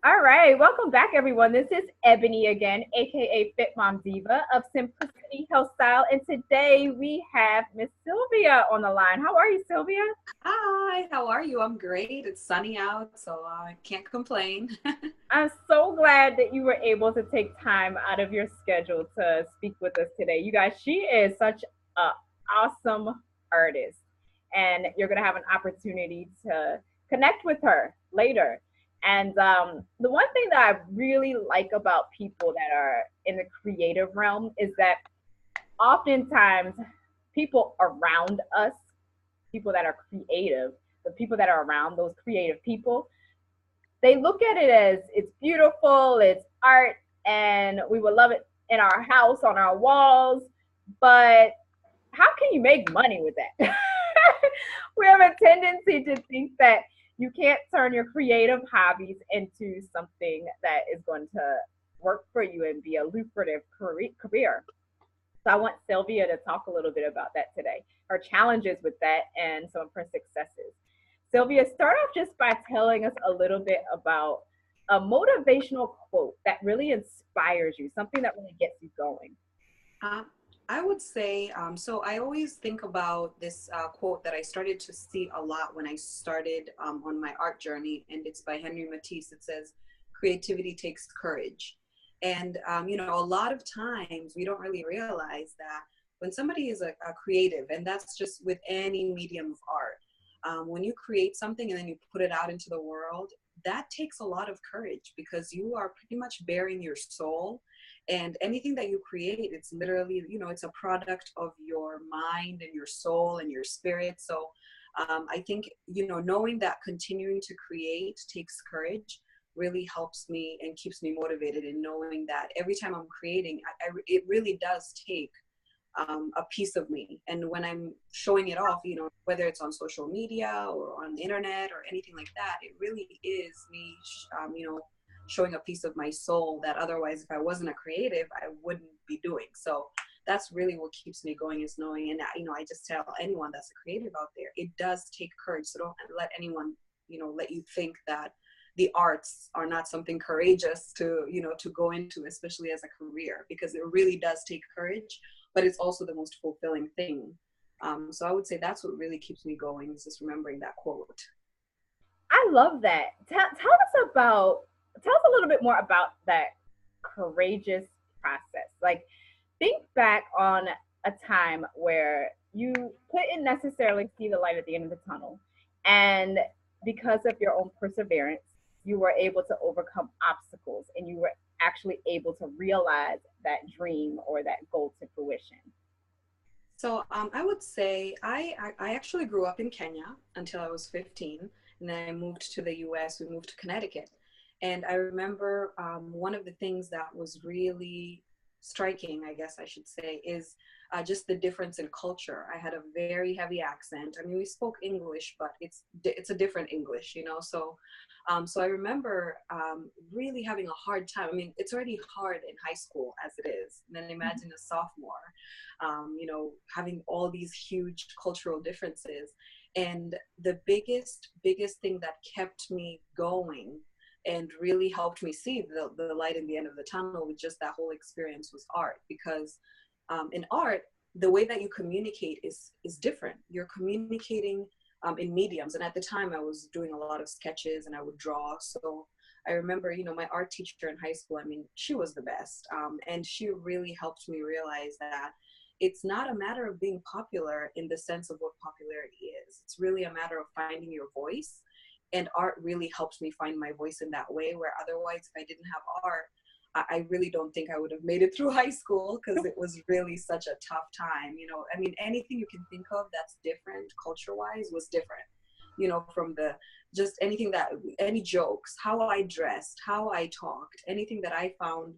All right, welcome back, everyone. This is Ebony again, a.k.a. Fit Mom Diva of Simplicity Health Style, and today we have Miss Sylvia on the line. How are you, Sylvia? Hi, how are you? I'm great. It's sunny out, so I can't complain. I'm so glad that you were able to take time out of your schedule to speak with us today. You guys, she is such an awesome artist, and you're going to have an opportunity to connect with her later. And the one thing that I really like about people that are in the creative realm is that oftentimes people around us, people that are creative, the people that are around those creative people, they look at it as it's beautiful, it's art, and we would love it in our house, on our walls. But how can you make money with that? We have a tendency to think that you can't turn your creative hobbies into something that is going to work for you and be a lucrative career. So I want Sylvia to talk a little bit about that today, her challenges with that and some of her successes. Sylvia, start off just by telling us a little bit about a motivational quote that really inspires you, something that really gets you going. Uh, I would say, so I always think about this quote that I started to see a lot when I started on my art journey, and it's by Henry Matisse. It says, creativity takes courage. And, a lot of times we don't really realize that when somebody is a creative, and that's just with any medium of art, when you create something and then you put it out into the world, that takes a lot of courage because you are pretty much bearing your soul, and anything that you create, it's literally, it's a product of your mind and your soul and your spirit. So I think, knowing that continuing to create takes courage really helps me and keeps me motivated in knowing that every time I'm creating, it really does take a piece of me. And when I'm showing it off, whether it's on social media or on the internet or anything like that, it really is me, showing a piece of my soul that otherwise, if I wasn't a creative, I wouldn't be doing. So that's really what keeps me going, is knowing. And, I just tell anyone that's a creative out there, it does take courage. So don't let anyone, let you think that the arts are not something courageous to go into, especially as a career, because it really does take courage, but it's also the most fulfilling thing. So I would say that's what really keeps me going, is just remembering that quote. I love that. Tell us a little bit more about that courageous process. Like, think back on a time where you couldn't necessarily see the light at the end of the tunnel, and because of your own perseverance, you were able to overcome obstacles, and you were actually able to realize that dream or that goal to fruition. So I would say I actually grew up in Kenya until I was 15, and then I moved to the US. We moved to Connecticut. And I remember one of the things that was really striking, I guess I should say, is just the difference in culture. I had a very heavy accent. I mean, we spoke English, but it's a different English, So so I remember really having a hard time. I mean, it's already hard in high school as it is. And then imagine a sophomore, having all these huge cultural differences. And the biggest thing that kept me going and really helped me see the light in the end of the tunnel with just that whole experience was art. Because in art, the way that you communicate is different. You're communicating in mediums. And at the time I was doing a lot of sketches and I would draw. So I remember, my art teacher in high school, I mean, she was the best. And she really helped me realize that it's not a matter of being popular in the sense of what popularity is. It's really a matter of finding your voice. And art really helped me find my voice in that way, where otherwise, if I didn't have art, I really don't think I would have made it through high school, because it was really such a tough time. I mean, anything you can think of that's different culture-wise was different. From the just any jokes, how I dressed, how I talked, anything that I found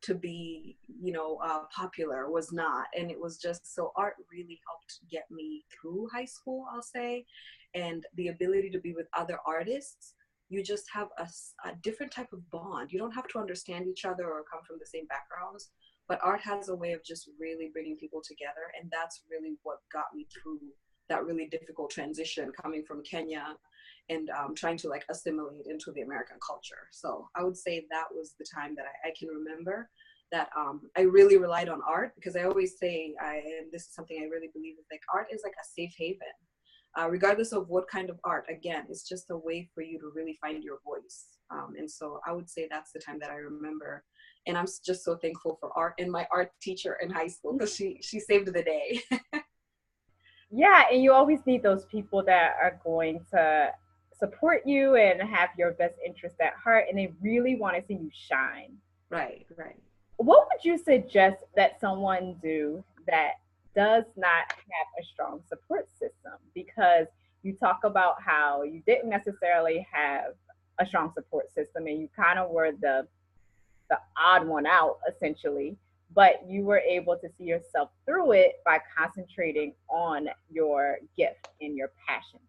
to be, popular was not. And it was just, so art really helped get me through high school, I'll say. And the ability to be with other artists, you just have a different type of bond. You don't have to understand each other or come from the same backgrounds, but art has a way of just really bringing people together. And that's really what got me through that really difficult transition coming from Kenya and trying to like assimilate into the American culture. So I would say that was the time that I can remember that I really relied on art, because I always say, and this is something I really believe is like art is like a safe haven. Regardless of what kind of art, again, it's just a way for you to really find your voice. And so I would say that's the time that I remember. And I'm just so thankful for art and my art teacher in high school, because she saved the day. Yeah, and you always need those people that are going to support you and have your best interest at heart, and they really want to see you shine. Right, right. What would you suggest that someone do that does not have a strong support system? Because you talk about how you didn't necessarily have a strong support system and you kind of were the odd one out essentially, but you were able to see yourself through it by concentrating on your gift and your passion.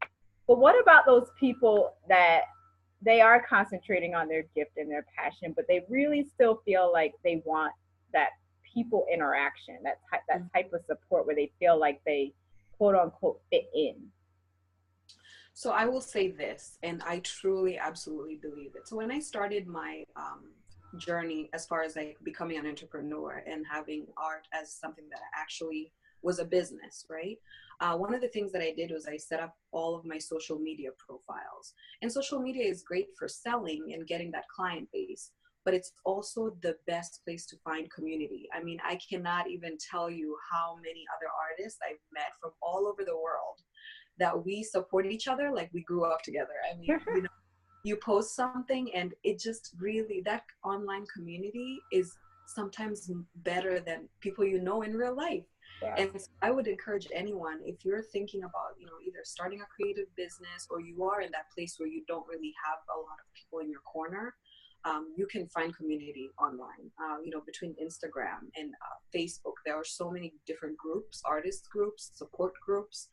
But what about those people that they are concentrating on their gift and their passion, but they really still feel like they want that people interaction, that type of support where they feel like they quote unquote fit in? So I will say this, and I truly, absolutely believe it. So when I started my journey as far as like becoming an entrepreneur and having art as something that actually was a business, right? One of the things that I did was I set up all of my social media profiles. And social media is great for selling and getting that client base, but it's also the best place to find community. I mean, I cannot even tell you how many other artists I've met from all over the world that we support each other like we grew up together. I mean, you know, you post something and it just really, that online community is sometimes better than people you know in real life. Yeah. And so I would encourage anyone, if you're thinking about, you know, either starting a creative business or you are in that place where you don't really have a lot of people in your corner, you can find community online. You know, between Instagram and Facebook, there are so many different groups, artist groups, support groups.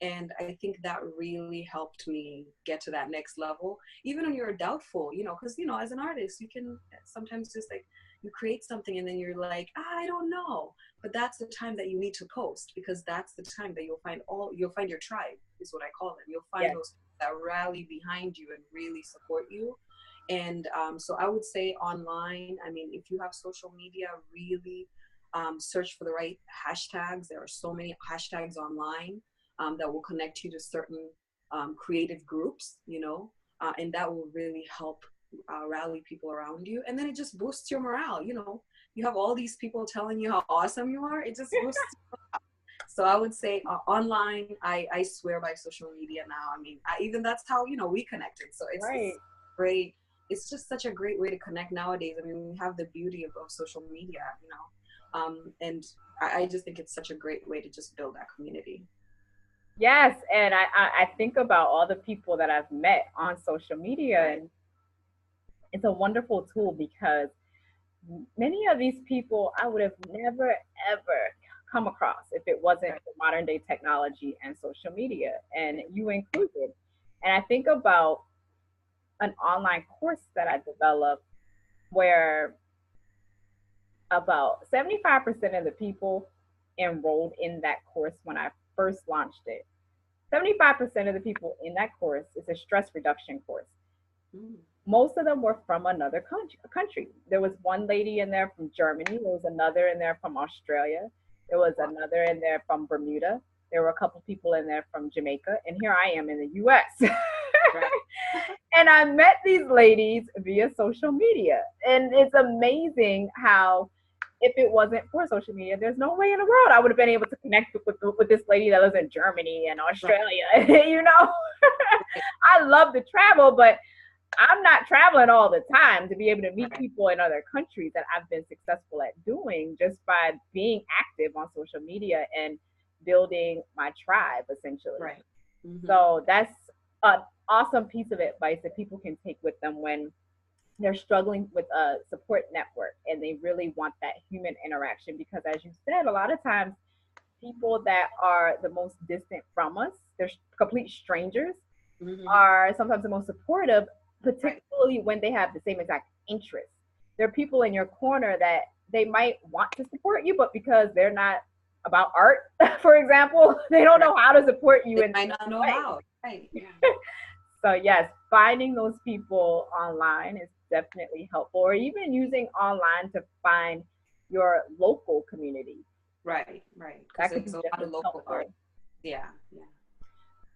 And I think that really helped me get to that next level. Even when you're doubtful, you know, because, you know, as an artist, you can sometimes just like, you create something and then you're like, I don't know. But that's the time that you need to post, because that's the time that you'll find your tribe, is what I call them. You'll find those that rally behind you and really support you. And so I would say online, I mean, if you have social media, really search for the right hashtags. There are so many hashtags online that will connect you to certain creative groups, you know, and that will really help rally people around you. And then it just boosts your morale. You know, you have all these people telling you how awesome you are. It just boosts. So I would say online, I swear by social media now. I mean, even that's how, you know, we connected. So it's great. It's just such a great way to connect nowadays. I mean, we have the beauty of social media, you know, and I just think it's such a great way to just build that community. Yes, and I think about all the people that I've met on social media, and it's a wonderful tool because many of these people I would have never ever come across if it wasn't for modern day technology and social media, and you included. And I think about an online course that I developed where about 75% of the people enrolled in that course when I first launched it. 75% of the people in that course is a stress reduction course. Most of them were from another country. There was one lady in there from Germany. There was another in there from Australia. There was another in there from Bermuda. There were a couple people in there from Jamaica. And here I am in the US. And I met these ladies via social media. And it's amazing how, if it wasn't for social media, there's no way in the world I would have been able to connect with this lady that lives in Germany and Australia. You know, I love to travel, but I'm not traveling all the time to be able to meet people in other countries that I've been successful at doing just by being active on social media and building my tribe, essentially. So that's an awesome piece of advice that people can take with them when they're struggling with a support network and they really want that human interaction. Because as you said, a lot of times people that are the most distant from us, they're complete strangers, are sometimes the most supportive, particularly when they have the same exact interests. There are people in your corner that they might want to support you, but because they're not about art, for example, they don't know how to support you. I don't know how. So yes, finding those people online is definitely helpful, or even using online to find your local community. Right, right. Because That could there's be a just lot as of local art. helpful. Yeah, yeah.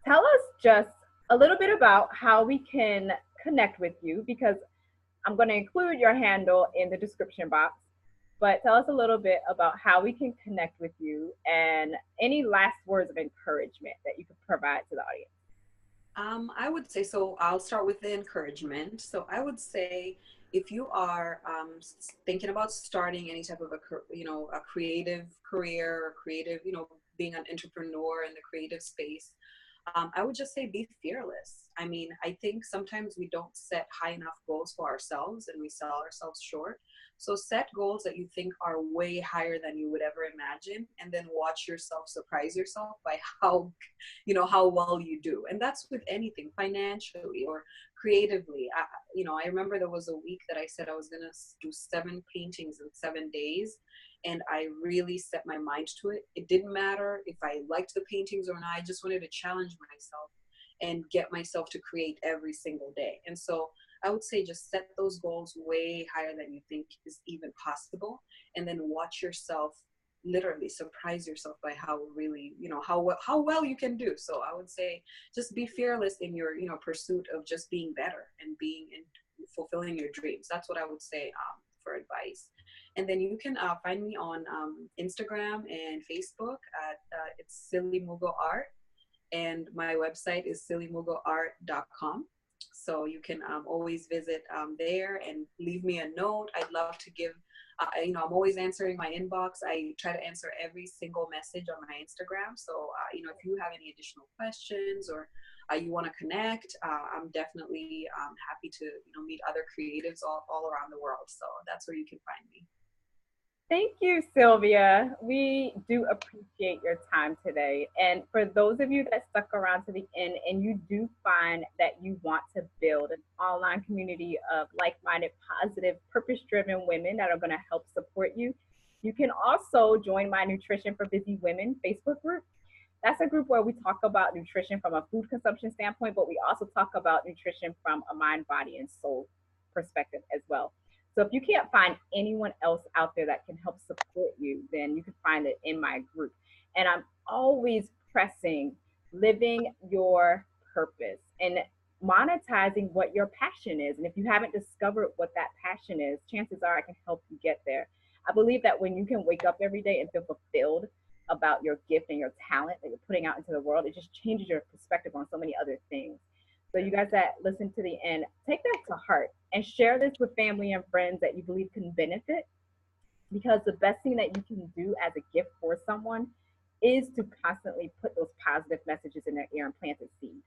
Tell us just a little bit about how we can connect with you, because I'm going to include your handle in the description box. But tell us a little bit about how we can connect with you and any last words of encouragement that you could provide to the audience. I would say so. I'll start with the encouragement. So I would say if you are thinking about starting any type of a creative career or creative, being an entrepreneur in the creative space, I would just say be fearless. I mean, I think sometimes we don't set high enough goals for ourselves and we sell ourselves short. So set goals that you think are way higher than you would ever imagine, and then watch yourself surprise yourself by how well you do. And that's with anything, financially or creatively. I remember there was a week that I said I was going to do 7 paintings in 7 days, and I really set my mind to it. It didn't matter if I liked the paintings or not. I just wanted to challenge myself and get myself to create every single day. And so I would say just set those goals way higher than you think is even possible, and then watch yourself literally surprise yourself by how really, how well you can do. So I would say just be fearless in your, pursuit of just being better and being and fulfilling your dreams. That's what I would say for advice. And then you can find me on Instagram and Facebook at it's Sillie Mugo Art, and my website is silliemugoart.com. So you can always visit there and leave me a note. I'd love to give, I'm always answering my inbox. I try to answer every single message on my Instagram. So, if you have any additional questions or you want to connect, I'm definitely happy to, meet other creatives all around the world. So that's where you can find me. Thank you, Sylvia. We do appreciate your time today. And for those of you that stuck around to the end and you do find that you want to build an online community of like minded, positive, purpose driven women that are going to help support you, you can also join my Nutrition for Busy Women Facebook group. That's a group where we talk about nutrition from a food consumption standpoint, but we also talk about nutrition from a mind, body, and soul perspective as well. So if you can't find anyone else out there that can help support you, then you can find it in my group. And I'm always pressing living your purpose and monetizing what your passion is. And if you haven't discovered what that passion is, chances are I can help you get there. I believe that when you can wake up every day and feel fulfilled about your gift and your talent that you're putting out into the world, it just changes your perspective on so many other things. So you guys that listen to the end, take that to heart and share this with family and friends that you believe can benefit, because the best thing that you can do as a gift for someone is to constantly put those positive messages in their ear and plant a seed.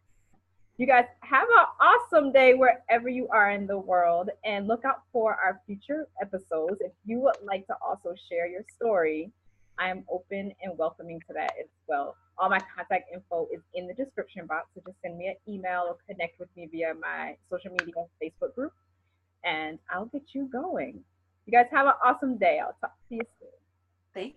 You guys have an awesome day wherever you are in the world, and look out for our future episodes. If you would like to also share your story, I am open and welcoming to that as well. All my contact info is in the description box, so just send me an email or connect with me via my social media Facebook group, and I'll get you going. You guys have an awesome day. I'll talk to you soon. Thank